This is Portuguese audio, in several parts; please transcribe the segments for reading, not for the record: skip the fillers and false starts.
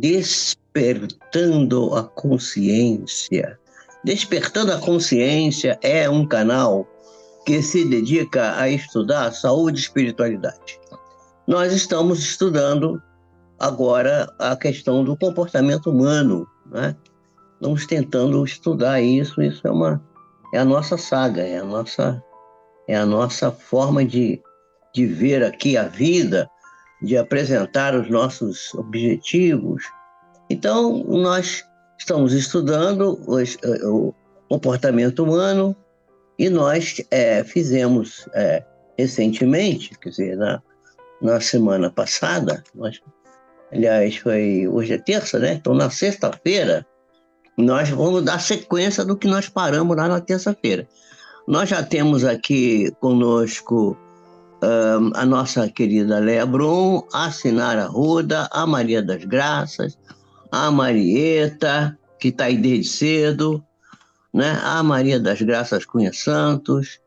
Despertando a Consciência. Despertando a Consciência é um canal que se dedica a estudar saúde e espiritualidade. Nós estamos estudando agora a questão do comportamento humano, né? Estamos tentando estudar isso é a nossa saga, é a nossa forma de ver aqui a vida, de apresentar os nossos objetivos. Então, nós estamos estudando o comportamento humano e nós fizemos recentemente, quer dizer, na semana passada, aliás, hoje é terça, né? Então, na sexta-feira, nós vamos dar sequência do que nós paramos lá na terça-feira. Nós já temos aqui conosco a nossa querida Léa Brum, a Sinara Ruda, a Maria das Graças, a Marieta, que está aí desde cedo, né? A Maria das Graças Cunha Santos,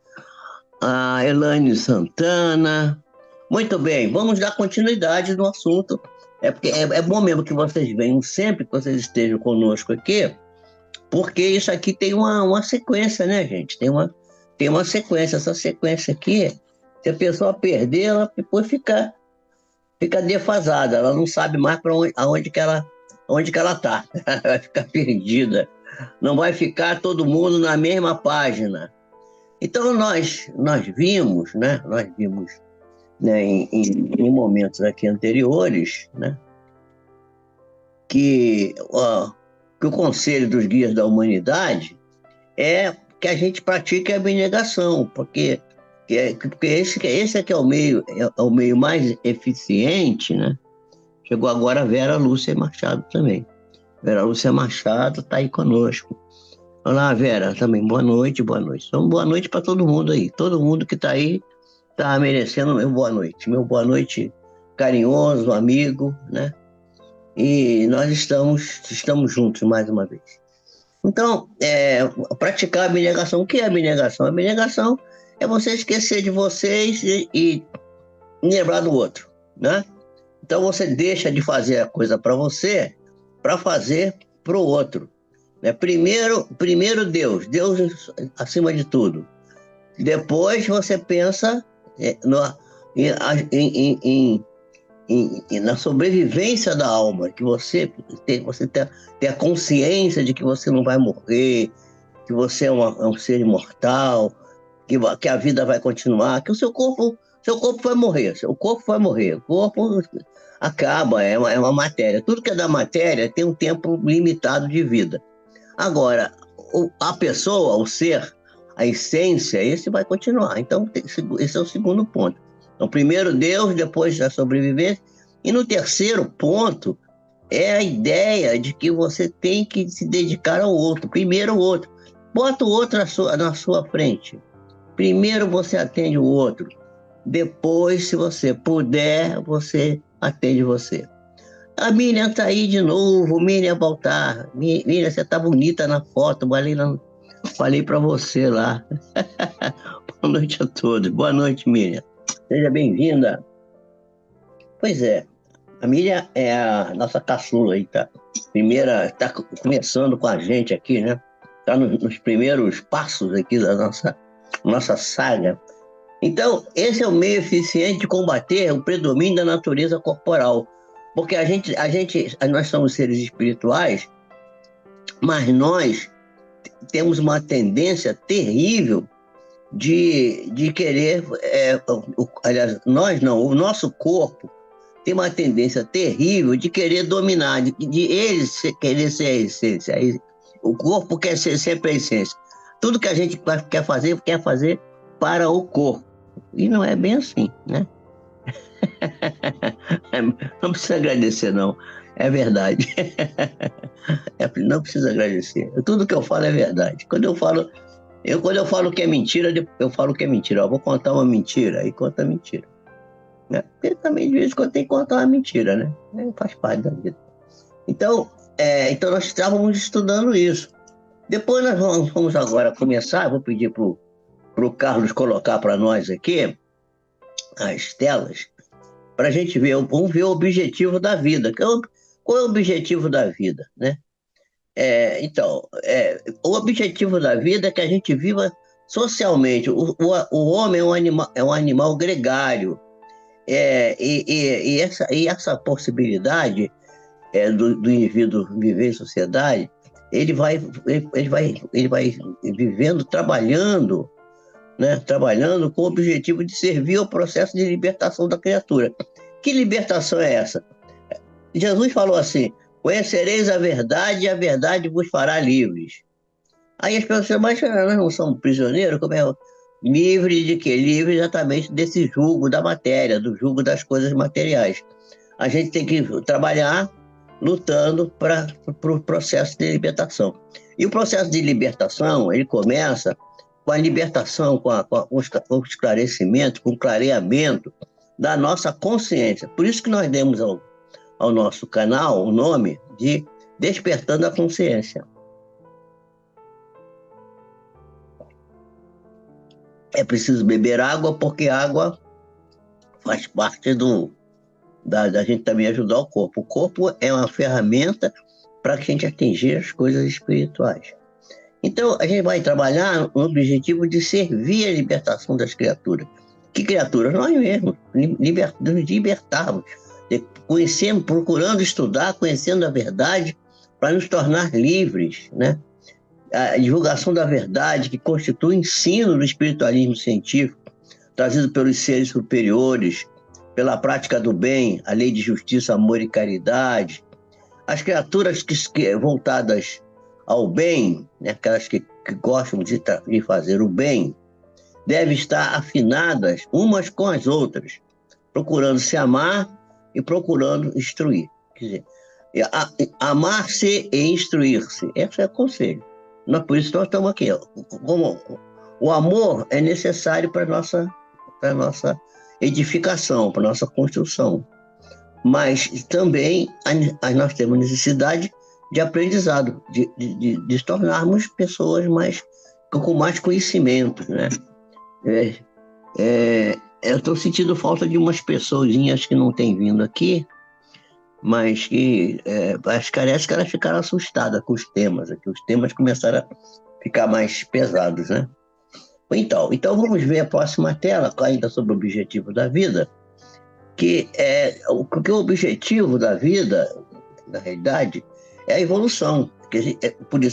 a Elaine Santana. Muito bem, vamos dar continuidade no assunto. Porque é bom mesmo que vocês venham sempre que vocês estejam conosco aqui, porque isso aqui tem uma sequência, né, gente? Tem uma sequência. Essa sequência aqui, se a pessoa perder, ela depois fica defasada, ela não sabe mais para onde que ela está. Vai ficar perdida. Não vai ficar todo mundo na mesma página. Então, nós vimos, né? Em momentos aqui anteriores, né? Que o Conselho dos Guias da Humanidade é que a gente pratique a abnegação, porque esse é que é o meio mais eficiente, né? Chegou agora a Vera Lúcia Machado também. Vera Lúcia Machado está aí conosco. Olá, Vera, também boa noite. Então, boa noite para todo mundo aí. Todo mundo que está aí está merecendo meu boa noite. Meu boa noite carinhoso, amigo, né? E nós estamos juntos mais uma vez. Então, praticar a abnegação. O que é abnegação? A abnegação é você esquecer de vocês e lembrar do outro, né? Então, você deixa de fazer a coisa para você para fazer para o outro. Né? Primeiro Deus acima de tudo. Depois você pensa na sobrevivência da alma, que você tem a consciência de que você não vai morrer, que você é um ser imortal, que a vida vai continuar, que o seu corpo vai morrer, o corpo acaba, é uma matéria. Tudo que é da matéria tem um tempo limitado de vida. Agora, a pessoa, o ser, a essência, esse vai continuar. Então, esse é o segundo ponto. Então, primeiro Deus, depois a sobrevivência. E no terceiro ponto, é a ideia de que você tem que se dedicar ao outro. Primeiro o outro. Bota o outro na sua frente. Primeiro você atende o outro. Depois, se você puder, você atende você. A Miriam está aí de novo. Miriam Baltar. Miriam, você está bonita na foto. Falei para você lá. Boa noite a todos. Boa noite, Miriam. Seja bem-vinda. Pois é, a Miriam é a nossa caçula aí, tá? Está começando com a gente aqui, né? Está nos primeiros passos aqui da nossa saga. Então, esse é o meio eficiente de combater o predomínio da natureza corporal. Porque nós somos seres espirituais, mas nós temos uma tendência terrível de querer, aliás, nós não, o nosso corpo tem uma tendência terrível de querer dominar, de ele querer ser a essência. O corpo quer ser sempre a essência. Tudo que a gente quer fazer para o corpo. E não é bem assim, né? Não precisa agradecer, não. É verdade. Não precisa agradecer. Tudo que eu falo é verdade. Quando eu falo que é mentira, eu falo que é mentira. Eu vou contar uma mentira, aí conta a mentira. Né? Porque também, de vez em quando, tem que contar uma mentira, né? Faz parte da vida. Então nós estávamos estudando isso. Depois nós vamos agora começar, eu vou pedir para o Carlos colocar para nós aqui as telas, para a gente ver, vamos ver o objetivo da vida. Qual é o objetivo da vida, né? O objetivo da vida é que a gente viva socialmente. O homem é um animal gregário. E essa possibilidade do indivíduo viver em sociedade, ele vai, ele vai vivendo, trabalhando, né? Trabalhando com o objetivo de servir ao processo de libertação da criatura. Que libertação é essa? Jesus falou assim: conhecereis a verdade e a verdade vos fará livres. Aí as pessoas dizem, mas nós não somos prisioneiros? Como é? Livre de quê? Livre exatamente desse jugo da matéria, do jugo das coisas materiais. A gente tem que trabalhar lutando para o processo de libertação. E o processo de libertação, ele começa com a libertação, com o esclarecimento, com o clareamento da nossa consciência. Por isso que nós demos ao nosso canal o nome de Despertando a Consciência. É preciso beber água, porque água faz parte da gente também ajudar o corpo. O corpo é uma ferramenta para que a gente atingir as coisas espirituais. Então, a gente vai trabalhar no objetivo de servir a libertação das criaturas. Que criaturas? Nós mesmos, nos libertarmos, conhecendo, procurando estudar, conhecendo a verdade, para nos tornar livres, né? A divulgação da verdade, que constitui o ensino do espiritualismo científico, trazido pelos seres superiores, pela prática do bem, a lei de justiça, amor e caridade. As criaturas voltadas ao bem, né, aquelas que gostam de fazer o bem, devem estar afinadas umas com as outras, procurando se amar e procurando instruir. Quer dizer, amar-se e instruir-se. Esse é o conselho. Por isso nós estamos aqui. O amor é necessário para a nossa edificação, para a nossa construção. Mas também nós temos necessidade de aprendizado, de tornarmos pessoas com mais conhecimento, né? Eu estou sentindo falta de umas pessoinhas que não têm vindo aqui, mas que parece que elas ficaram assustadas com os temas, que os temas começaram a ficar mais pesados, né? Então vamos ver a próxima tela, ainda sobre o objetivo da vida, que o objetivo da vida, na realidade, é a evolução.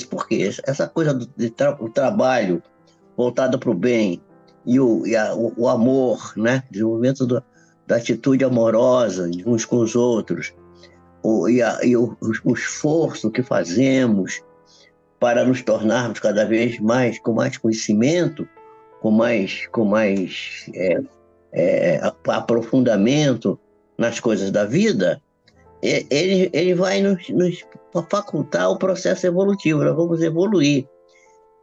Porque essa coisa do trabalho voltado para o bem e o amor, né? Desenvolvimento da atitude amorosa de uns com os outros, o esforço que fazemos para nos tornarmos cada vez mais com mais conhecimento, com mais aprofundamento nas coisas da vida, ele vai nos facultar o processo evolutivo. Nós vamos evoluir.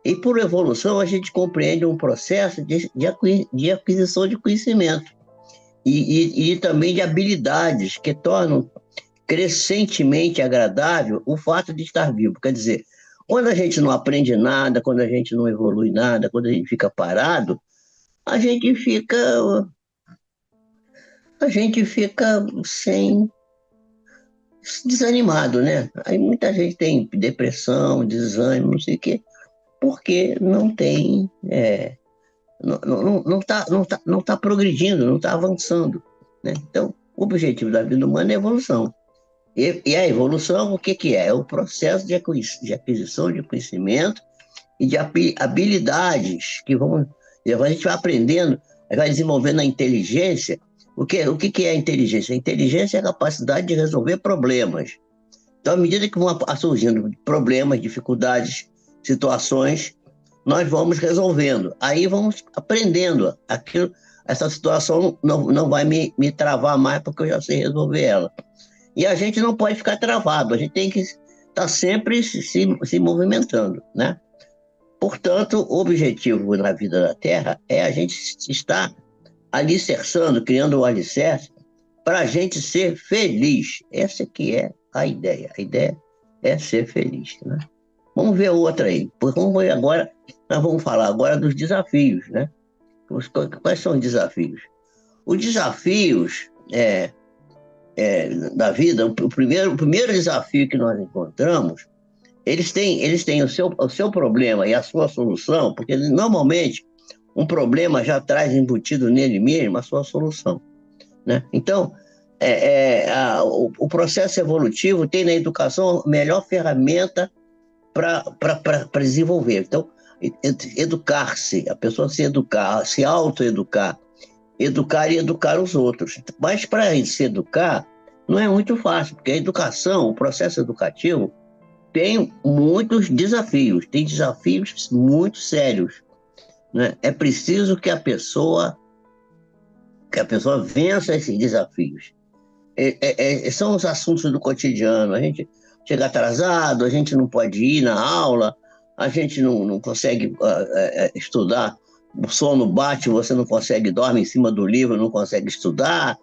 E por evolução a gente compreende um processo de aquisição de conhecimento e também de habilidades que tornam crescentemente agradável o fato de estar vivo. Quer dizer, quando a gente não aprende nada, quando a gente não evolui nada, quando a gente fica parado, a gente fica desanimado, né? Aí muita gente tem depressão, desânimo, não sei o quê, porque não tem, não tá progredindo, não está avançando, né? Então, o objetivo da vida humana é a evolução. E a evolução, o que é? É o processo de aquisição de conhecimento e de habilidades que a gente vai aprendendo, vai desenvolvendo a inteligência. O que é a inteligência? A inteligência é a capacidade de resolver problemas. Então, à medida que vão surgindo problemas, dificuldades, situações, nós vamos resolvendo. Aí vamos aprendendo. Essa situação não vai me travar mais, porque eu já sei resolver ela. E a gente não pode ficar travado, a gente tem que estar sempre se movimentando, né? Portanto, o objetivo na vida da Terra é a gente estar alicerçando, criando o alicerce para a gente ser feliz. Essa que é a ideia. A ideia é ser feliz, né? Vamos ver outra aí. Vamos ver agora, nós vamos falar agora dos desafios, né? Quais são os desafios? Os desafios da vida, o primeiro desafio que nós encontramos, eles têm o seu problema e a sua solução, porque normalmente um problema já traz embutido nele mesmo a sua solução, né? Então, o processo evolutivo tem na educação a melhor ferramenta para desenvolver. Então, educar-se, a pessoa se educar, se autoeducar, educar e educar os outros. Mas para se educar, não é muito fácil, porque a educação, o processo educativo, tem muitos desafios, tem desafios muito sérios, né? É preciso que a pessoa vença esses desafios. São os assuntos do cotidiano. A gente chega atrasado, a gente não pode ir na aula, a gente não consegue estudar, o sono bate, você não consegue, dorme em cima do livro, não consegue estudar.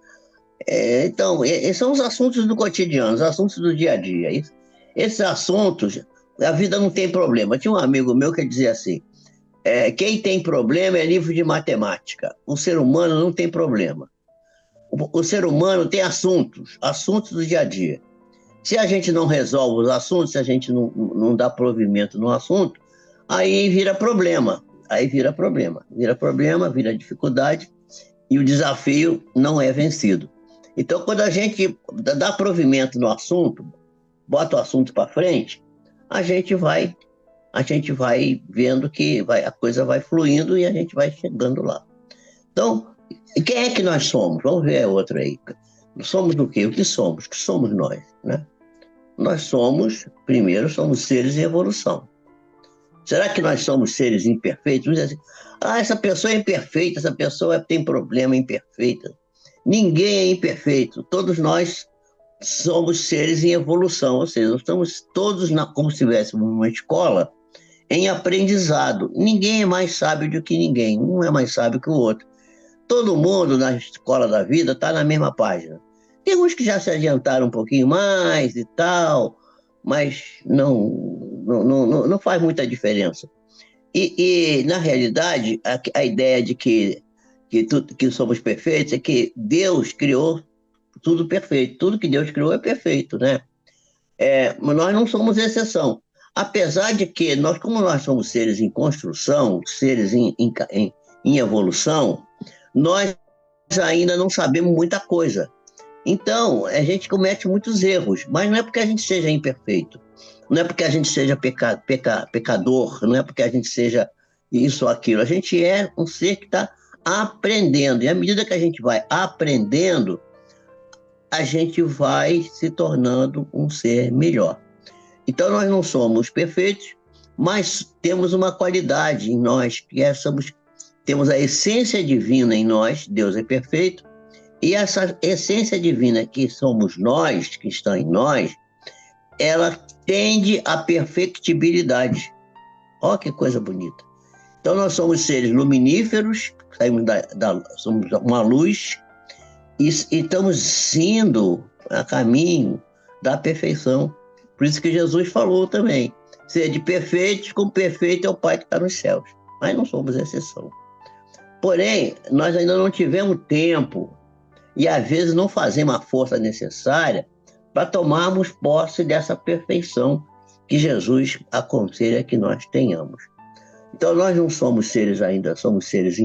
Então, são os assuntos do cotidiano, os assuntos do dia a dia. Esses assuntos, a vida não tem problema. Tinha um amigo meu que dizia assim: quem tem problema é livro de matemática. O ser humano não tem problema. O ser humano tem assuntos do dia a dia. Se a gente não resolve os assuntos, se a gente não dá provimento no assunto, aí vira problema. Vira dificuldade e o desafio não é vencido. Então, quando a gente dá provimento no assunto, bota o assunto para frente, a gente vai vendo que a coisa vai fluindo e a gente vai chegando lá. Então, quem é que nós somos? Vamos ver outro aí. Somos do quê? O que somos? O que somos nós, né? Nós primeiro, somos seres em evolução. Será que nós somos seres imperfeitos? Vamos dizer assim, essa pessoa é imperfeita, essa pessoa tem problema, imperfeita. Ninguém é imperfeito. Todos nós somos seres em evolução, ou seja, nós estamos todos, como se estivéssemos numa escola, em aprendizado. Ninguém é mais sábio do que ninguém, um é mais sábio que o outro. Todo mundo na escola da vida está na mesma página. Tem uns que já se adiantaram um pouquinho mais e tal, mas não faz muita diferença. Na realidade, a ideia de que somos perfeitos é que Deus criou tudo perfeito. Tudo que Deus criou é perfeito, né? Mas nós não somos exceção. Apesar de que, como nós somos seres em construção, seres em evolução, nós ainda não sabemos muita coisa. Então, a gente comete muitos erros, mas não é porque a gente seja imperfeito, não é porque a gente seja pecador, não é porque a gente seja isso ou aquilo. A gente é um ser que está aprendendo, e à medida que a gente vai aprendendo, a gente vai se tornando um ser melhor. Então, nós não somos perfeitos, mas temos uma qualidade em nós, temos a essência divina em nós, Deus é perfeito, e essa essência divina que somos nós, que está em nós, ela tende à perfectibilidade. Olha que coisa bonita. Então, nós somos seres luminíferos, somos uma luz, e estamos indo a caminho da perfeição. Por isso que Jesus falou também: sede perfeitos, como perfeito é o Pai que está nos céus. Mas não somos exceção. Porém, nós ainda não tivemos tempo e às vezes não fazemos a força necessária para tomarmos posse dessa perfeição que Jesus aconselha que nós tenhamos. Então, nós não somos seres ainda, somos seres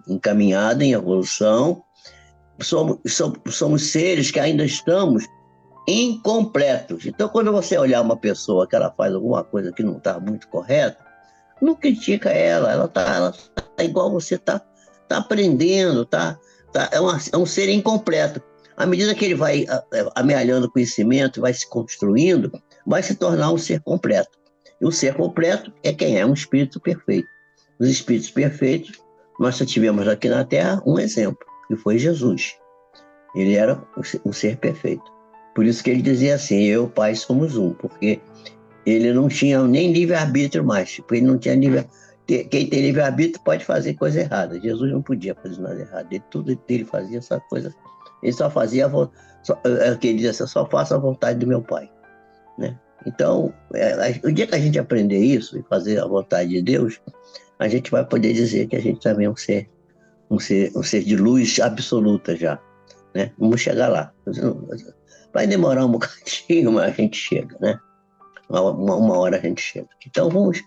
encaminhados em evolução, somos seres que ainda estamos incompletos. Então, quando você olhar uma pessoa que ela faz alguma coisa que não está muito correta, não critica ela tá igual você está aprendendo, é um ser incompleto. À medida que ele vai amealhando conhecimento, vai se construindo, vai se tornar um ser completo. E o ser completo é quem é um espírito perfeito. Os espíritos perfeitos, nós só tivemos aqui na Terra um exemplo, que foi Jesus. Ele era um ser perfeito. Por isso que ele dizia assim: eu e o Pai somos um, porque ele não tinha nem livre-arbítrio mais. Tipo, ele não tinha quem tem livre-arbítrio pode fazer coisa errada. Jesus não podia fazer nada errado. Tudo ele fazia essa coisa. Ele só fazia que ele dizia assim: eu só faço a vontade do meu Pai, né? Então, o dia que a gente aprender isso e fazer a vontade de Deus, a gente vai poder dizer que a gente também é um ser de luz absoluta já. né? Vamos chegar lá. Vai demorar um bocadinho, mas a gente chega, né? Uma hora a gente chega. Então vamos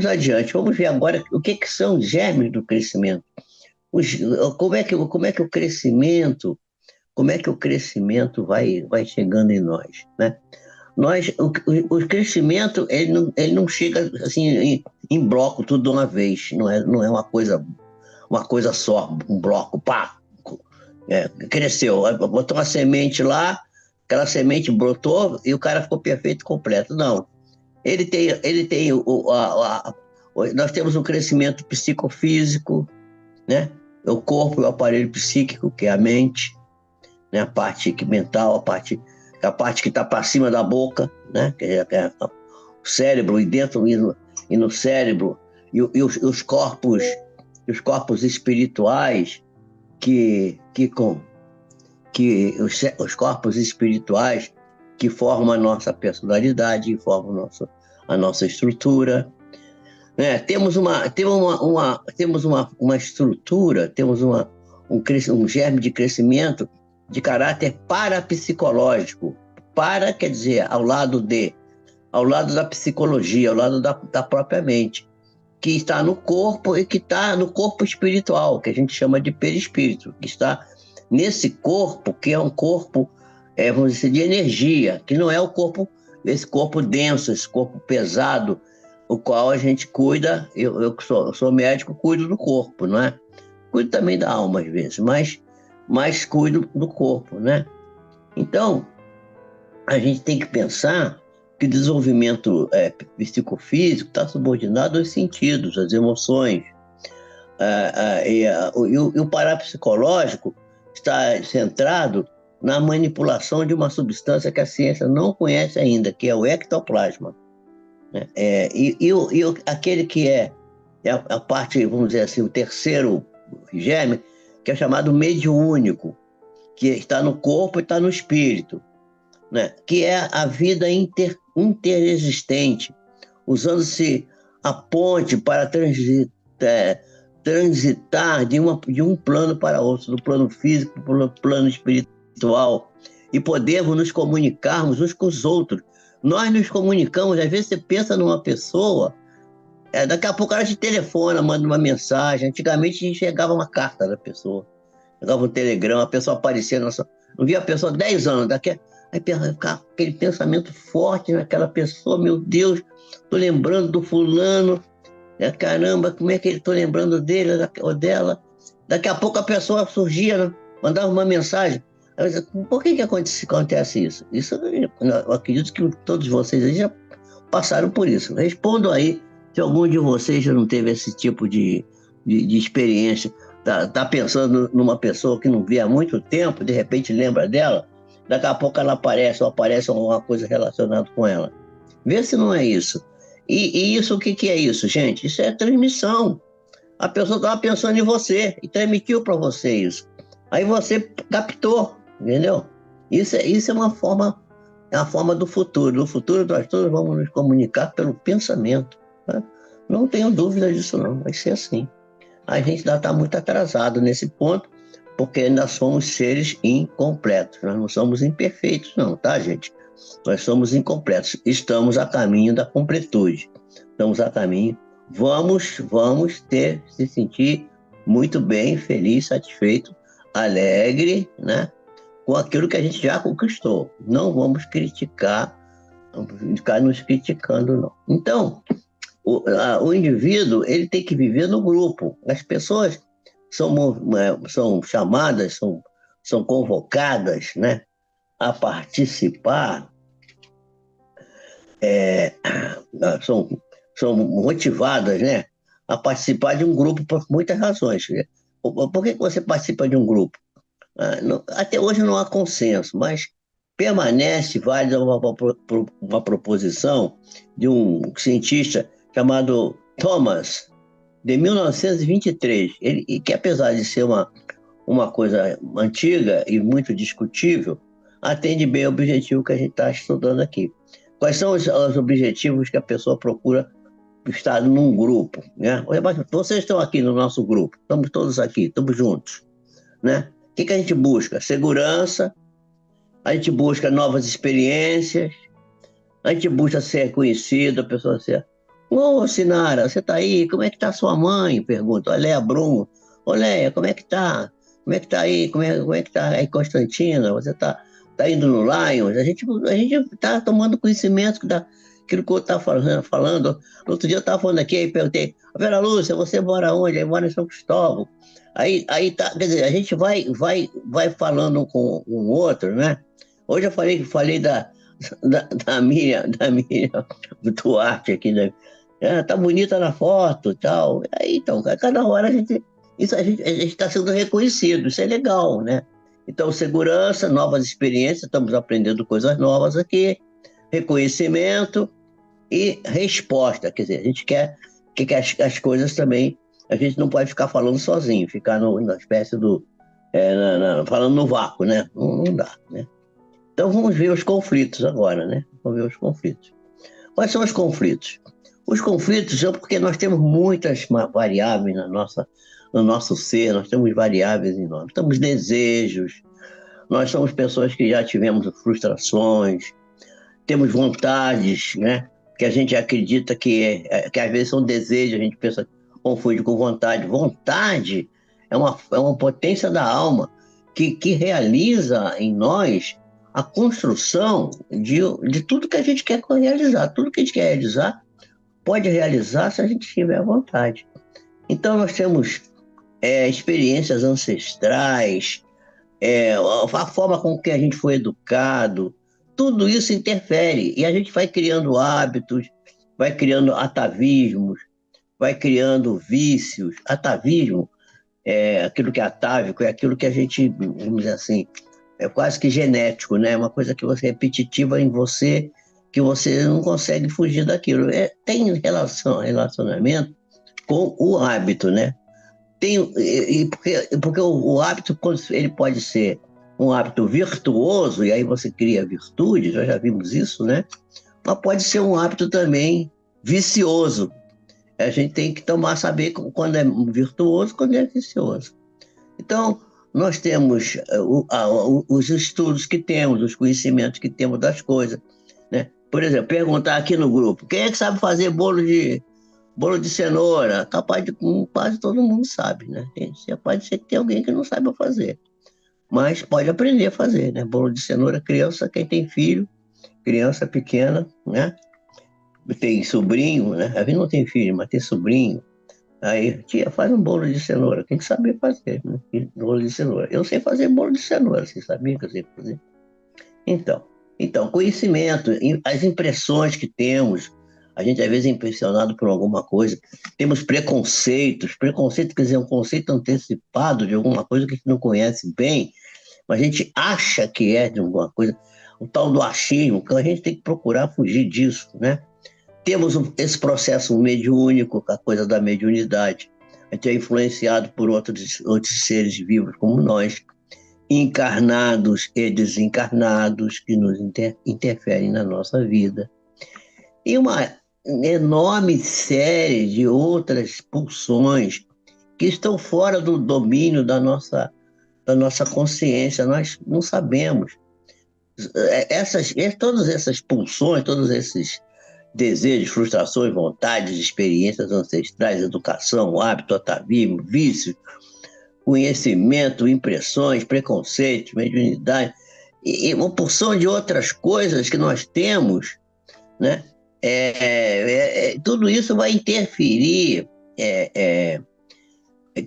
adiante. Vamos ver agora o que são os germes do crescimento. Os, como é que o crescimento, como é que o crescimento vai chegando em nós, né? O crescimento ele não chega assim em bloco tudo de uma vez. Não é uma coisa só, um bloco, pá, cresceu, botou uma semente lá, aquela semente brotou e o cara ficou perfeito, completo. Não. Ele tem nós temos um crescimento psicofísico, né? O corpo e o aparelho psíquico, que é a mente, né? A parte mental, a parte que está para cima da boca, né? O cérebro, e dentro e no cérebro, os corpos espirituais os corpos espirituais que formam a nossa personalidade, formam a nossa estrutura. Né? Temos uma estrutura, temos um germe de crescimento de caráter parapsicológico. Para quer dizer ao lado da psicologia, ao lado da própria mente, que está no corpo e que está no corpo espiritual, que a gente chama de perispírito, que está nesse corpo, que é um corpo, vamos dizer, de energia, que não é esse corpo denso, esse corpo pesado, o qual a gente cuida. Eu que sou médico, cuido do corpo, não é? Cuido também da alma, às vezes, mas cuido do corpo, né? Então, a gente tem que pensar que o desenvolvimento psicofísico está subordinado aos sentidos, às emoções. E o parapsicológico está centrado na manipulação de uma substância que a ciência não conhece ainda, que é o ectoplasma. Né? Aquele que é a parte, vamos dizer assim, o terceiro germe, que é chamado mediúnico, que está no corpo e está no espírito, né? Que é a vida interexistente, usando-se a ponte para transitar de um plano para outro, do plano físico para o plano espiritual, e podemos nos comunicarmos uns com os outros. Nós nos comunicamos, às vezes você pensa numa pessoa, daqui a pouco ela te telefona, manda uma mensagem. Antigamente a gente chegava uma carta da pessoa, chegava um telegrama, a pessoa aparecia, não via a pessoa há 10 anos, aí ficava aquele pensamento forte naquela pessoa, meu Deus, estou lembrando do fulano, caramba, como é que estou lembrando dele ou dela? Daqui a pouco a pessoa surgia, né? Mandava uma mensagem. Por que acontece isso? Isso eu acredito que todos vocês aí já passaram por isso. Respondo aí se algum de vocês já não teve esse tipo de experiência. Tá pensando numa pessoa que não via há muito tempo, de repente lembra dela, daqui a pouco ela aparece alguma coisa relacionada com ela. Vê se não é isso. E isso, o que é isso, gente? Isso é transmissão. A pessoa estava pensando em você e transmitiu para você isso. Aí você captou, entendeu? Isso é uma forma, a forma do futuro. No futuro nós todos vamos nos comunicar pelo pensamento. Né? Não tenho dúvida disso não, vai ser assim. A gente ainda está muito atrasado nesse ponto, porque ainda somos seres incompletos. Nós não somos imperfeitos não, tá, gente? Nós somos incompletos. Estamos a caminho da completude. Estamos a caminho. Vamos se sentir muito bem, feliz, satisfeito, alegre, né? Com aquilo que a gente já conquistou. Não vamos ficar nos criticando, não. Então, o indivíduo, ele tem que viver no grupo. As pessoas são chamadas, são convocadas, né, a participar, são motivadas, né, a participar de um grupo por muitas razões. Por que você participa de um grupo? Até hoje não há consenso, mas permanece válida uma proposição de um cientista chamado Thomas, de 1923, que apesar de ser uma coisa antiga e muito discutível, atende bem ao objetivo que a gente está estudando aqui. Quais são os objetivos que a pessoa procura estar num grupo? Né? Vocês estão aqui no nosso grupo, estamos todos aqui, estamos juntos. Né? que a gente busca? Segurança, a gente busca novas experiências, a gente busca ser reconhecido, a pessoa ser. Ô, Sinara, você tá aí? Como é que tá sua mãe? Pergunta. Olha, Bruno. Ô, Leia, como é que tá? Como é que tá aí? Como é que tá aí, Constantina? Você tá indo no Lions? A gente tá tomando conhecimento daquilo que eu tava falando. Outro dia eu tava falando aqui, aí perguntei, Vera Lúcia, você mora onde? Aí mora em São Cristóvão. Aí tá, quer dizer, a gente vai falando com o outro, né? Hoje eu falei da Miriam Duarte aqui, né? Tá bonita na foto, tal. Aí, então, a cada hora a gente está sendo reconhecido, isso é legal, né? Então, segurança, novas experiências, estamos aprendendo coisas novas aqui, reconhecimento e resposta. Quer dizer, a gente quer que as coisas também, a gente não pode ficar falando sozinho, ficar na espécie do, falando no vácuo, né? Não dá, né? Então vamos ver os conflitos agora, né? Vamos ver os conflitos. Quais são os conflitos? Os conflitos são porque nós temos muitas variáveis no nosso ser, nós temos variáveis em nós. Temos desejos, nós somos pessoas que já tivemos frustrações, temos vontades, né? Que a gente acredita que às vezes são desejos, a gente pensa, confunde com vontade. Vontade é uma potência da alma que realiza em nós a construção de tudo que a gente quer realizar. Tudo que a gente quer realizar pode realizar se a gente tiver vontade. Então, nós temos experiências ancestrais, a forma com que a gente foi educado, tudo isso interfere. E a gente vai criando hábitos, vai criando atavismos, vai criando vícios. Atavismo é aquilo que é atávico, é aquilo que a gente, vamos dizer assim, é quase que genético, né? É uma coisa que você é repetitiva em você, que você não consegue fugir daquilo. Tem relacionamento com o hábito, né? Porque o hábito ele pode ser um hábito virtuoso, e aí você cria virtudes, nós já vimos isso, né? Mas pode ser um hábito também vicioso. A gente tem que saber quando é virtuoso, quando é vicioso. Então, nós temos os estudos que temos, os conhecimentos que temos das coisas, né? Por exemplo, perguntar aqui no grupo, quem é que sabe fazer bolo de cenoura? Capaz de quase todo mundo sabe, né? Pode ser que tenha alguém que não saiba fazer, mas pode aprender a fazer, né? Bolo de cenoura, criança, quem tem filho, criança pequena, né? Tem sobrinho, né? A gente não tem filho, mas tem sobrinho. Aí, tia, faz um bolo de cenoura. Tem que saber fazer, né? Bolo de cenoura. Eu sei fazer bolo de cenoura, você sabia que eu sei fazer? Então, conhecimento, as impressões que temos, a gente às vezes é impressionado por alguma coisa, temos preconceitos, preconceito quer dizer um conceito antecipado de alguma coisa que a gente não conhece bem, mas a gente acha que é de alguma coisa, o tal do achismo, que a gente tem que procurar fugir disso, né? Temos esse processo mediúnico, a coisa da mediunidade. A gente é influenciado por outros seres vivos como nós, encarnados e desencarnados, que nos interferem na nossa vida. E uma enorme série de outras pulsões que estão fora do domínio da nossa consciência. Nós não sabemos. Todas essas pulsões, todos esses desejos, frustrações, vontades, experiências ancestrais, educação, hábito, atavismo, vícios, conhecimento, impressões, preconceitos, mediunidade, e uma porção de outras coisas que nós temos, né? Tudo isso vai interferir,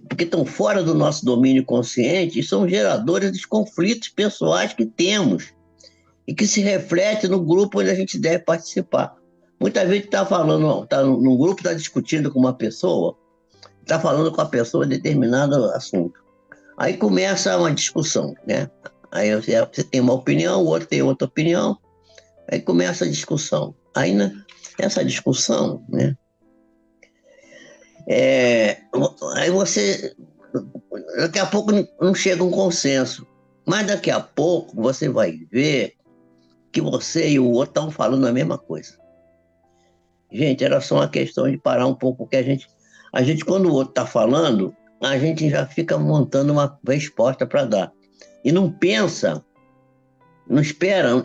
porque estão fora do nosso domínio consciente e são geradores dos conflitos pessoais que temos e que se reflete no grupo onde a gente deve participar. Muita gente está falando, está num grupo, está discutindo com uma pessoa, está falando com a pessoa determinado assunto. Aí começa uma discussão, né? Aí você tem uma opinião, o outro tem outra opinião, aí começa a discussão. Aí nessa discussão, né? Aí daqui a pouco não chega um consenso, mas daqui a pouco você vai ver que você e o outro estão falando a mesma coisa. Gente, era só uma questão de parar um pouco, porque a gente quando o outro está falando, a gente já fica montando uma resposta para dar. e não pensa, não espera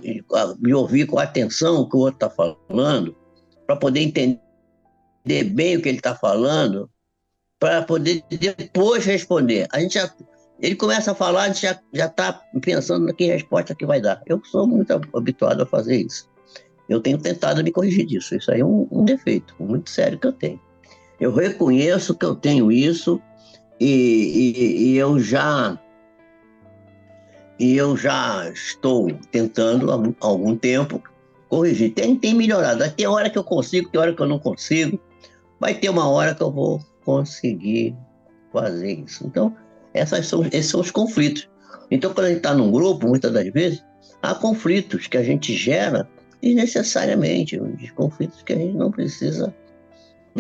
me ouvir com atenção o que o outro está falando, para poder entender bem o que ele está falando, para poder depois responder. Ele começa a falar, a gente já está pensando na que resposta que vai dar. Eu sou muito habituado a fazer isso. Eu tenho tentado me corrigir disso. Isso aí é um defeito muito sério que eu tenho. Eu reconheço que eu tenho isso e eu já estou tentando há algum tempo corrigir. Tem melhorado. Tem hora que eu consigo, tem hora que eu não consigo. Vai ter uma hora que eu vou conseguir fazer isso. Então, esses são os conflitos. Então, quando a gente está num grupo, muitas das vezes, há conflitos que a gente gera desnecessariamente, conflitos que a gente não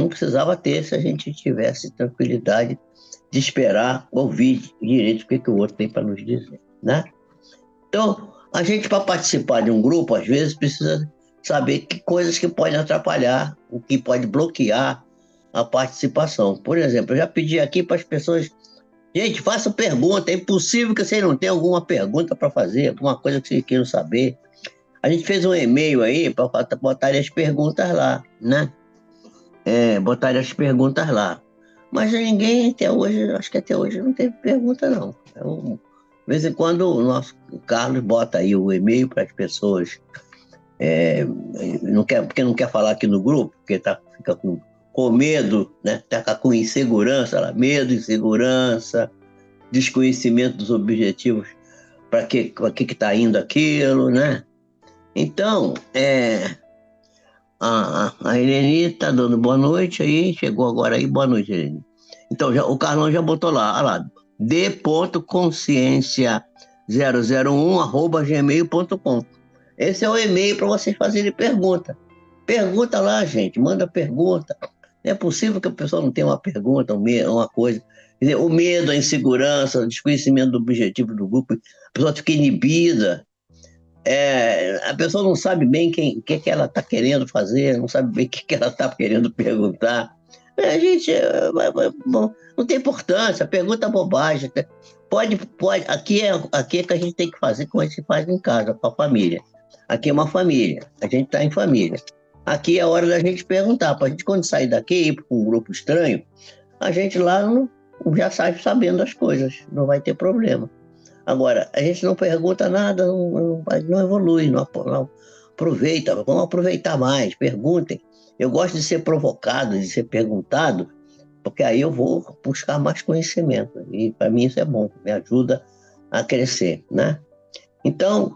precisava ter se a gente tivesse tranquilidade de esperar ouvir direito o que o outro tem para nos dizer, né? Então, a gente, para participar de um grupo, às vezes precisa saber que coisas que podem atrapalhar, o que pode bloquear a participação. Por exemplo, eu já pedi aqui para as pessoas, gente, façam pergunta, é impossível que vocês não tenham alguma pergunta para fazer, alguma coisa que vocês queiram saber. A gente fez um e-mail aí para botar as perguntas lá, né? Botar as perguntas lá. Mas ninguém até hoje, acho que até hoje não teve pergunta, não. De vez em quando o Carlos bota aí o e-mail para as pessoas, porque não quer falar aqui no grupo, porque fica com medo, né? Tá com insegurança, lá, medo, insegurança, desconhecimento dos objetivos, para que está indo aquilo, né? Então, a Irene está dando boa noite aí, chegou agora aí, boa noite, Irene. Então, o Carlão já botou lá, olha lá, d.consciência001@gmail.com. Esse é o e-mail para vocês fazerem pergunta. Pergunta lá, gente, manda pergunta. Não é possível que a pessoa não tenha uma pergunta, uma coisa. Quer dizer, o medo, a insegurança, o desconhecimento do objetivo do grupo, a pessoa fica inibida. A pessoa não sabe bem o que ela está querendo fazer, não sabe bem o que ela está querendo perguntar. A gente bom, não tem importância, pergunta bobagem. Pode, aqui é que a gente tem que fazer como a gente faz em casa, com a família. Aqui é uma família, a gente está em família. Aqui é a hora da gente perguntar, para a gente quando sair daqui e ir para um grupo estranho, a gente lá já sai sabendo as coisas, não vai ter problema. Agora, a gente não pergunta nada, não evolui, não aproveita. Vamos aproveitar mais, perguntem. Eu gosto de ser provocado, de ser perguntado, porque aí eu vou buscar mais conhecimento. E para mim isso é bom, me ajuda a crescer, né? Então,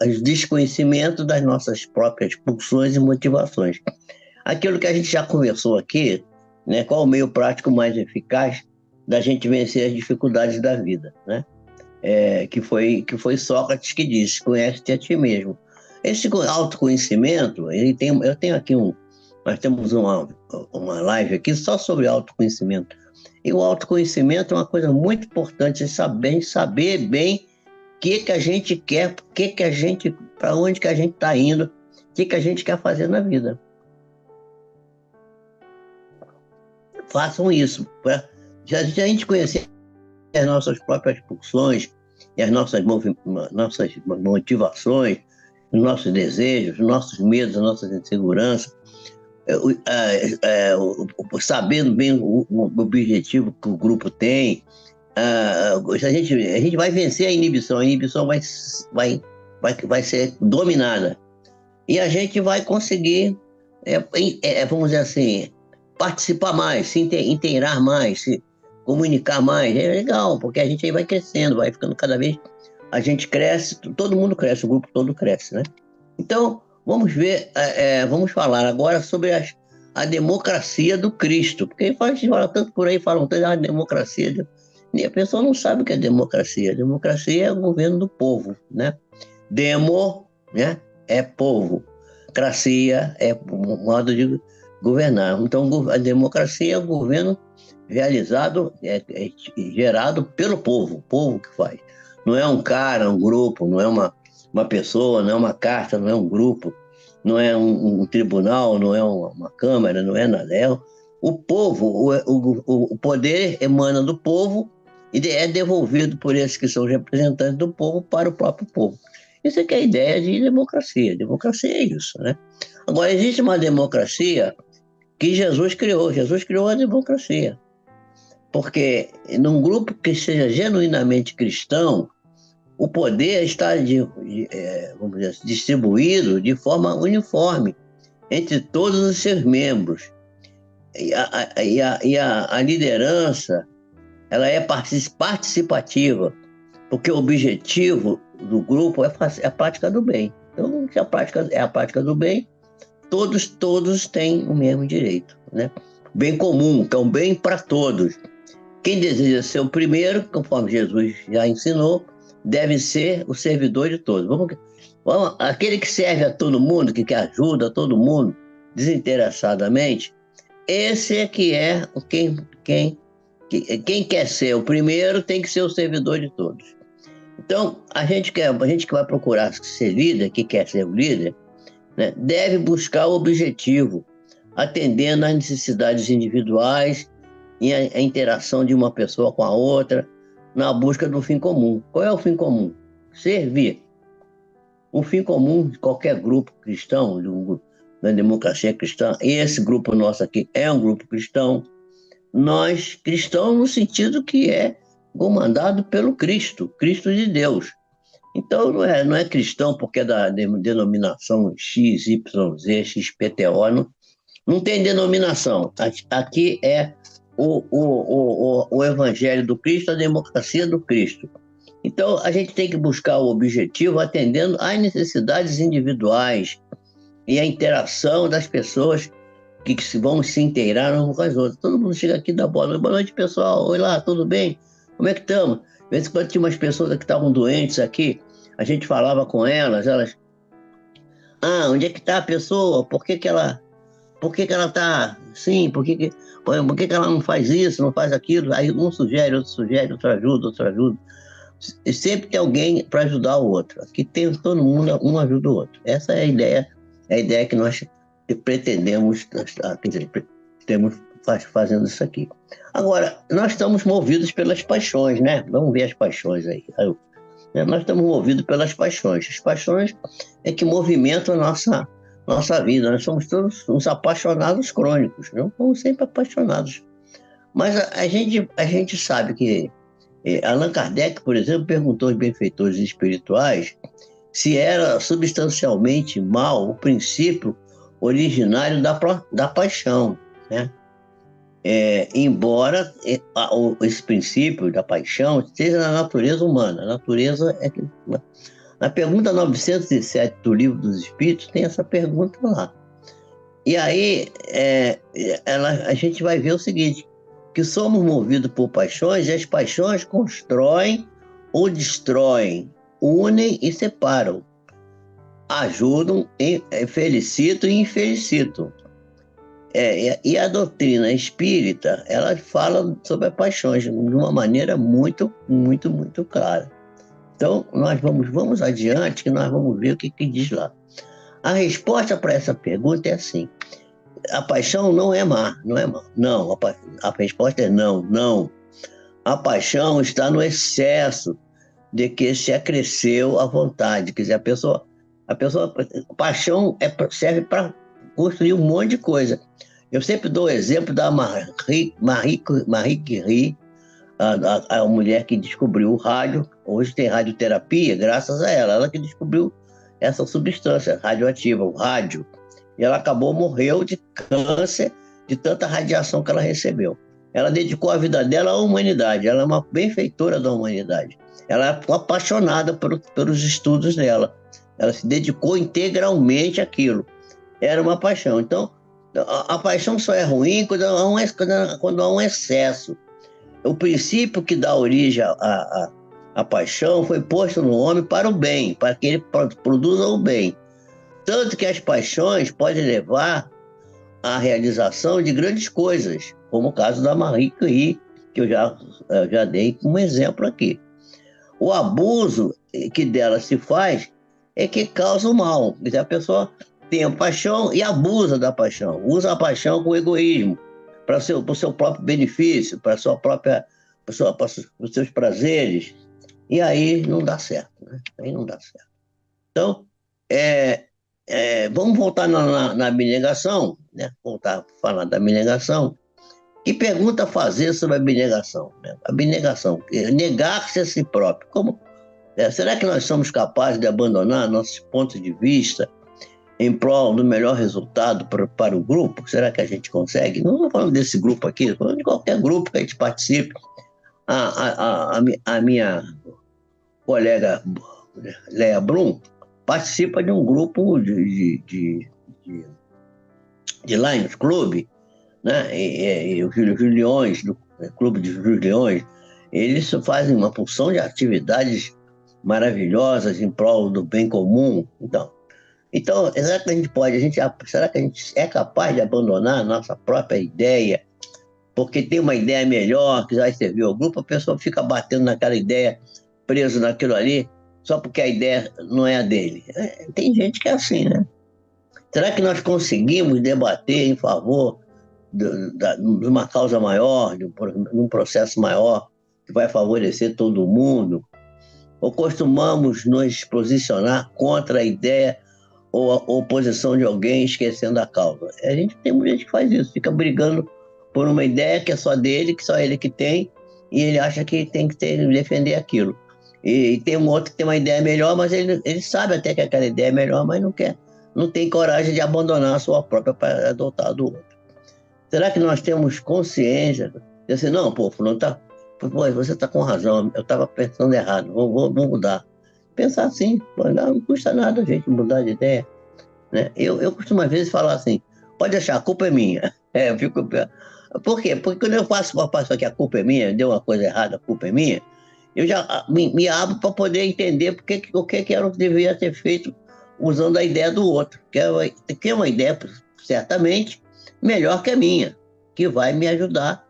os desconhecimentos das nossas próprias pulsões e motivações. Aquilo que a gente já conversou aqui, né? Qual o meio prático mais eficaz da gente vencer as dificuldades da vida, né? Que foi Sócrates que disse, conhece-te a ti mesmo. Esse autoconhecimento, eu tenho aqui nós temos uma live aqui só sobre autoconhecimento. E o autoconhecimento é uma coisa muito importante, saber bem o que a gente quer, para onde que a gente está indo, o que a gente quer fazer na vida. Façam isso. Se a gente conhecer as nossas próprias pulsões, e as nossas motivações, os nossos desejos, os nossos medos, as nossas inseguranças, sabendo bem o objetivo que o grupo tem, a gente vai vencer a inibição vai ser dominada. E a gente vai conseguir, vamos dizer assim, participar mais, se inteirar mais, se comunicar mais. É legal, porque a gente aí vai crescendo, vai ficando cada vez. A gente cresce, todo mundo cresce, o grupo todo cresce, né? Então, vamos falar agora sobre a democracia do Cristo. Porque a gente fala tanto por aí, falam tanto da democracia. E a pessoa não sabe o que é democracia. Democracia é o governo do povo, né? Demo, né? É povo. Cracia é o modo de governar. Então, a democracia é o governo realizado, gerado pelo povo, o povo que faz. Não é um cara, um grupo, não é uma pessoa, não é uma carta, não é um grupo, não é um tribunal, não é uma câmara, não é nada. É o povo, o poder emana do povo e é devolvido por esses que são os representantes do povo para o próprio povo. Isso é que é a ideia de democracia. Democracia é isso, né? Agora, existe uma democracia que Jesus criou. Jesus criou a democracia. Porque num grupo que seja genuinamente cristão, o poder está vamos dizer, distribuído de forma uniforme entre todos os seus membros. A liderança, ela é participativa, porque o objetivo do grupo é a prática do bem. Então, se a prática é a prática do bem, todos têm o mesmo direito, né? Bem comum, que é um bem para todos. Quem deseja ser o primeiro, conforme Jesus já ensinou, deve ser o servidor de todos. Aquele que serve a todo mundo, que ajuda a todo mundo desinteressadamente, esse é que é quem quer ser o primeiro tem que ser o servidor de todos. Então, a gente que vai procurar ser líder, que quer ser o líder, né, deve buscar o objetivo, atendendo às necessidades individuais e a interação de uma pessoa com a outra, na busca do fim comum. Qual é o fim comum? Servir. O fim comum de qualquer grupo cristão, da democracia cristã, e esse grupo nosso aqui é um grupo cristão, nós cristãos no sentido que é comandado pelo Cristo de Deus. Então não é cristão porque é da denominação X, Y, Z, XPTO, não tem denominação. Aqui é o Evangelho do Cristo, a democracia do Cristo. Então, a gente tem que buscar o objetivo atendendo às necessidades individuais e à interação das pessoas que vão se inteirar umas com as outras. Todo mundo chega aqui e dá boa noite, pessoal. Oi lá, tudo bem? Como é que estamos? Às vezes, quando tinha umas pessoas que estavam doentes aqui, a gente falava com elas, onde é que está a pessoa? Por que ela está assim? Por que ela não faz isso, não faz aquilo? Aí um sugere, outro ajuda. E sempre tem alguém para ajudar o outro. Aqui tem todo mundo, um ajuda o outro. Essa é a ideia que nós pretendemos, quer dizer, temos fazendo isso aqui. Agora, nós estamos movidos pelas paixões, né? Vamos ver as paixões aí. Nós estamos movidos pelas paixões. As paixões é que movimentam a nossa vida. Nós somos todos uns apaixonados crônicos, não somos sempre apaixonados. Mas a gente sabe que Allan Kardec, por exemplo, perguntou aos benfeitores espirituais se era substancialmente mal o princípio originário da paixão, né? Embora esse princípio da paixão esteja na natureza humana. A natureza é que... Na pergunta 907 do Livro dos Espíritos tem essa pergunta lá. E aí a gente vai ver o seguinte, que somos movidos por paixões e as paixões constroem ou destroem, unem e separam, ajudam, felicitam e infelicitam. E a doutrina espírita, ela fala sobre as paixões de uma maneira muito, muito, muito clara. Então, nós vamos adiante, que nós vamos ver o que diz lá. A resposta para essa pergunta é assim: a paixão não é má, não é má. Não, a resposta é não. A paixão está no excesso de que se acresceu a vontade. Quer dizer, a paixão serve para construir um monte de coisa. Eu sempre dou o exemplo da Marie Curie, a mulher que descobriu o rádio. Hoje tem radioterapia, graças a ela que descobriu essa substância radioativa, o rádio. E ela morreu de câncer, de tanta radiação que ela recebeu. Ela dedicou a vida dela à humanidade, ela é uma benfeitora da humanidade. Ela é apaixonada pelos estudos dela. Ela se dedicou integralmente àquilo. Era uma paixão. Então, a paixão só é ruim quando há um excesso. O princípio que dá origem à paixão foi posto no homem para o bem, para que ele produza o bem. Tanto que as paixões podem levar à realização de grandes coisas, como o caso da Marie Curie, que eu já dei como exemplo aqui. O abuso que dela se faz é que causa o mal. Quer dizer, a pessoa tem a paixão e abusa da paixão, usa a paixão com egoísmo, para o seu próprio benefício, para a sua própria só para os seus prazeres, e aí não dá certo, né? Aí não dá certo. Então, é, vamos voltar na abnegação, né? Voltar a falar da abnegação. Que pergunta fazer sobre a abnegação? Né? Abnegação, negar-se a si próprio. Como, será que nós somos capazes de abandonar nossos pontos de vista em prol do melhor resultado para o grupo? Será que a gente consegue? Não estou falando desse grupo aqui, estou falando de qualquer grupo que a gente participe. A minha colega Leia Brum participa de um grupo de Lions Club, né? E os Juliões, do Clube de Juliões, eles fazem uma porção de atividades maravilhosas em prol do bem comum. Então, será que a gente pode, será que a gente é capaz de abandonar a nossa própria ideia, porque tem uma ideia melhor que vai servir ao grupo, a pessoa fica batendo naquela ideia, preso naquilo ali, só porque a ideia não é a dele. Tem gente que é assim, né? Será que nós conseguimos debater em favor de uma causa maior, de um processo maior, que vai favorecer todo mundo? Ou costumamos nos posicionar contra a ideia ou a oposição de alguém, esquecendo a causa? Tem muita gente que faz isso, fica brigando por uma ideia que é só dele, que só ele que tem, e ele acha que tem que defender aquilo. E tem um outro que tem uma ideia melhor, mas ele sabe até que aquela ideia é melhor, mas não quer, não tem coragem de abandonar a sua própria para adotar a do outro. Será que nós temos consciência? De assim, não, pô, fulano pô, você está com razão, eu estava pensando errado, vou mudar. Pensar assim, pô, não custa nada a gente mudar de ideia. Né? Eu costumo às vezes falar assim, pode achar, a culpa é minha. Eu fico... Por quê? Porque quando eu passo aqui, a culpa é minha, deu uma coisa errada, a culpa é minha, eu já me abro para poder entender o que era o que deveria ter feito usando a ideia do outro, que é uma ideia, certamente, melhor que a minha, que vai me ajudar,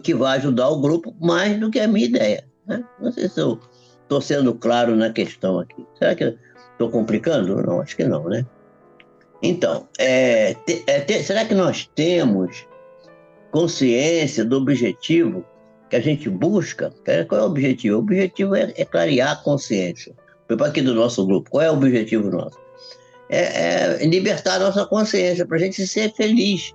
que vai ajudar o grupo mais do que a minha ideia. Né? Não sei se eu estou sendo claro na questão aqui. Será que estou complicando? Não, acho que não, né? Então, será que nós temos consciência do objetivo que a gente busca? Qual é o objetivo? O objetivo é clarear a consciência. Para aqui do nosso grupo, qual é o objetivo nosso? É libertar a nossa consciência, para a gente ser feliz,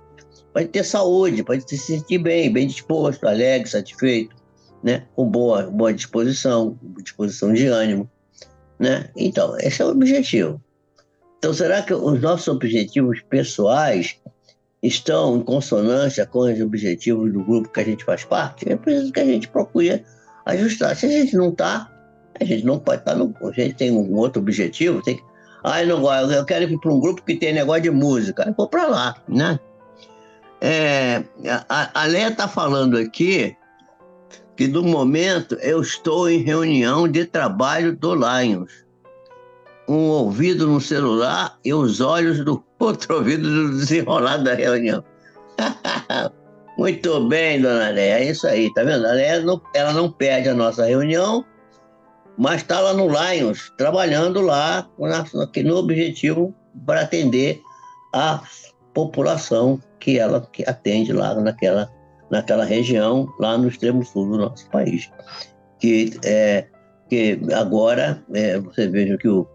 para ter saúde, para se sentir bem disposto, alegre, satisfeito, né? Com boa disposição de ânimo. Né? Então, esse é o objetivo. Então, será que os nossos objetivos pessoais estão em consonância com os objetivos do grupo que a gente faz parte? É preciso que a gente procure ajustar. Se a gente não está, a gente não pode estar no... A gente tem um outro objetivo, eu quero ir para um grupo que tem negócio de música. Eu vou para lá, né? A Leia está falando aqui que, no momento, eu estou em reunião de trabalho do Lions. Um ouvido no celular e os olhos do outro ouvido do desenrolar da reunião. Muito bem, dona Leia, é isso aí, tá vendo? A Leia ela não perde a nossa reunião, mas está lá no Lions, trabalhando lá no objetivo para atender a população que ela atende lá naquela região, lá no extremo sul do nosso país. Que agora, você veja que o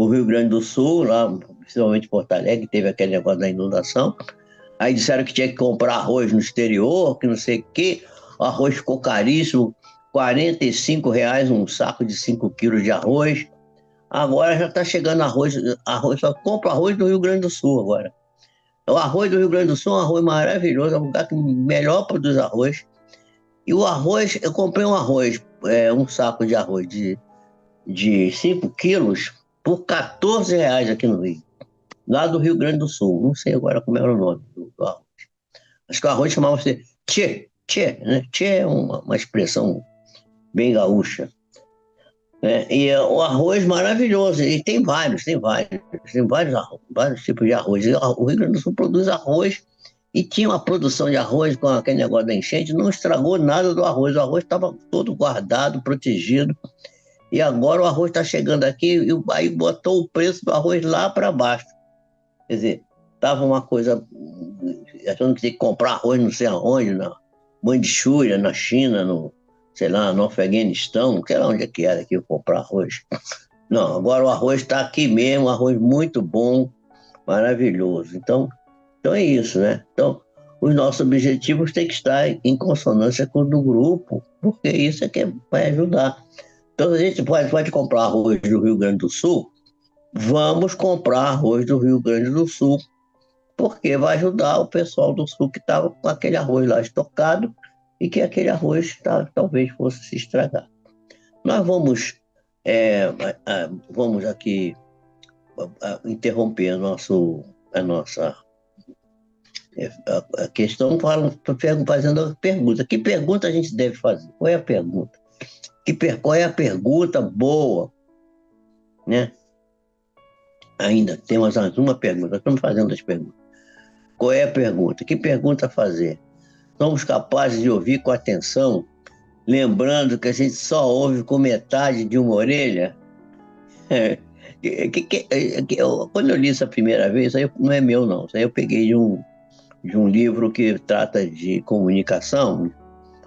Rio Grande do Sul, lá, principalmente Porto Alegre, teve aquele negócio da inundação. Aí disseram que tinha que comprar arroz no exterior, que não sei o quê. O arroz ficou caríssimo, R$ 45 um saco de 5 quilos de arroz. Agora já está chegando arroz, só compra arroz do Rio Grande do Sul agora. O arroz do Rio Grande do Sul é um arroz maravilhoso, é um lugar que melhor produz arroz. E o arroz, eu comprei um arroz, um saco de arroz de 5 quilos por R$ 14 aqui no Rio, lá do Rio Grande do Sul. Não sei agora como era o nome do arroz. Acho que o arroz chamava-se tchê, né? Tchê é uma expressão bem gaúcha. E o arroz maravilhoso, e tem vários tipos de arroz. E o Rio Grande do Sul produz arroz, e tinha uma produção de arroz com aquele negócio da enchente, não estragou nada do arroz. O arroz estava todo guardado, protegido. E agora o arroz está chegando aqui e aí botou o preço do arroz lá para baixo. Quer dizer, estava uma coisa, achando que tinha que comprar arroz não sei aonde, na Manchúria, na China, sei lá, no Afeganistão, sei lá onde é que era que eu comprar arroz. Não, agora o arroz está aqui mesmo, arroz muito bom, maravilhoso. Então é isso, né? Então, os nossos objetivos têm que estar em consonância com o do grupo, porque isso é que vai ajudar. Então, a gente pode comprar arroz do Rio Grande do Sul, vamos comprar arroz do Rio Grande do Sul, porque vai ajudar o pessoal do Sul que estava com aquele arroz lá estocado e que aquele arroz talvez fosse se estragar. Nós é, vamos aqui interromper a nossa a questão, fazendo a pergunta. Que pergunta a gente deve fazer? Qual é a pergunta? Qual é a pergunta boa, né? Ainda temos mais uma pergunta. Estamos fazendo as perguntas. Qual é a pergunta? Que pergunta fazer? Somos capazes de ouvir com atenção, lembrando que a gente só ouve com metade de uma orelha? Quando eu li isso a primeira vez, isso aí não é meu, não. Isso aí eu peguei de um livro que trata de comunicação,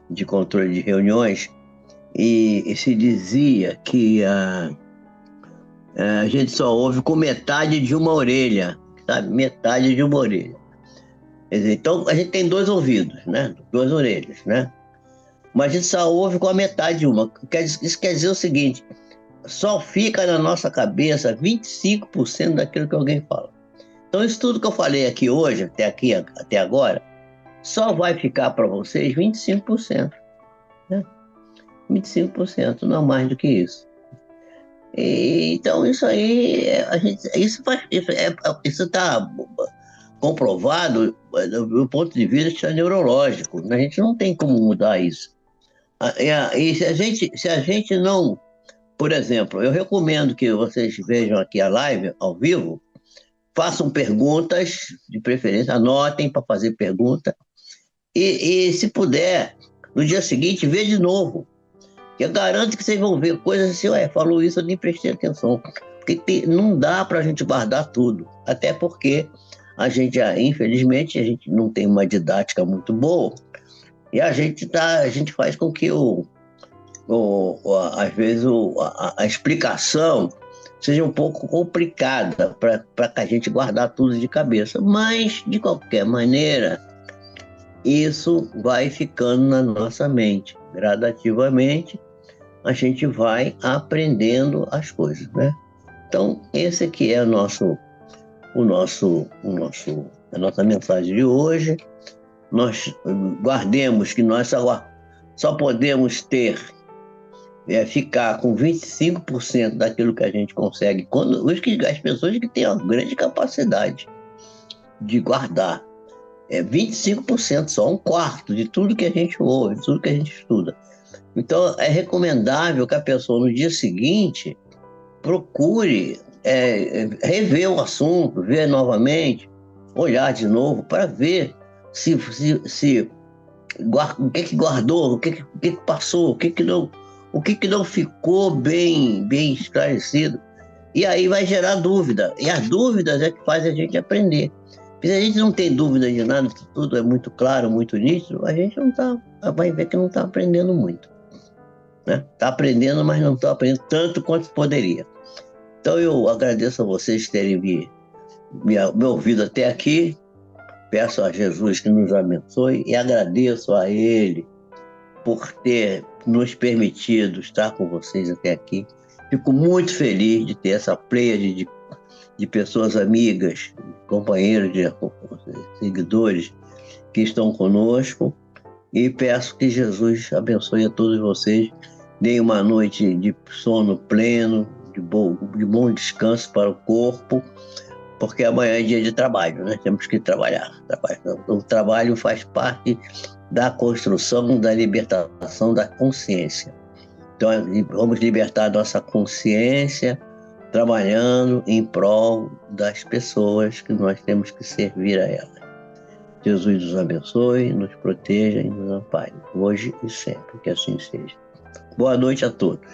de controle de reuniões, e se dizia que a gente só ouve com metade de uma orelha, sabe? Metade de uma orelha. Quer dizer, então, a gente tem dois ouvidos, né? Duas orelhas, né? Mas a gente só ouve com a metade de uma. Isso quer dizer o seguinte, só fica na nossa cabeça 25% daquilo que alguém fala. Então, isso tudo que eu falei aqui hoje, até agora, só vai ficar para vocês 25%, né? 25%, não mais do que isso. Então, isso aí, isso está comprovado do ponto de vista neurológico. A gente não tem como mudar isso. E se a gente não, por exemplo, eu recomendo que vocês vejam aqui a live ao vivo, façam perguntas, de preferência, anotem para fazer pergunta, e se puder, no dia seguinte, vê de novo. Que eu garanto que vocês vão ver coisas assim, falou isso, eu nem prestei atenção. Porque não dá para a gente guardar tudo. Até porque infelizmente, a gente não tem uma didática muito boa. E a gente faz com que às vezes a explicação seja um pouco complicada para que a gente guardar tudo de cabeça. Mas, de qualquer maneira, isso vai ficando na nossa mente. Gradativamente, a gente vai aprendendo as coisas, né? Então, esse aqui é a nossa mensagem de hoje. Nós guardemos que nós só podemos ficar com 25% daquilo que a gente consegue, as pessoas que têm uma grande capacidade de guardar. 25%, só um quarto de tudo que a gente ouve, de tudo que a gente estuda. Então, é recomendável que a pessoa, no dia seguinte, procure rever o assunto, ver novamente, olhar de novo, para ver o que guardou, o que passou, o que não ficou bem esclarecido. E aí vai gerar dúvida. E as dúvidas é que faz a gente aprender. Porque se a gente não tem dúvida de nada, tudo é muito claro, muito nítido, a gente vai ver que não está aprendendo muito. Está aprendendo, mas não está aprendendo tanto quanto poderia. Então eu agradeço a vocês terem me ouvido até aqui. Peço a Jesus que nos abençoe e agradeço a Ele por ter nos permitido estar com vocês até aqui. Fico muito feliz de ter essa pleiade de pessoas amigas, companheiros, seguidores que estão conosco, e peço que Jesus abençoe a todos vocês, dê uma noite de sono pleno, de bom descanso para o corpo, porque amanhã é dia de trabalho, né? Temos que trabalhar. O trabalho faz parte da construção, da libertação da consciência. Então, vamos libertar nossa consciência trabalhando em prol das pessoas que nós temos que servir a elas. Jesus nos abençoe, nos proteja e nos ampare, hoje e sempre, que assim seja. Boa noite a todos.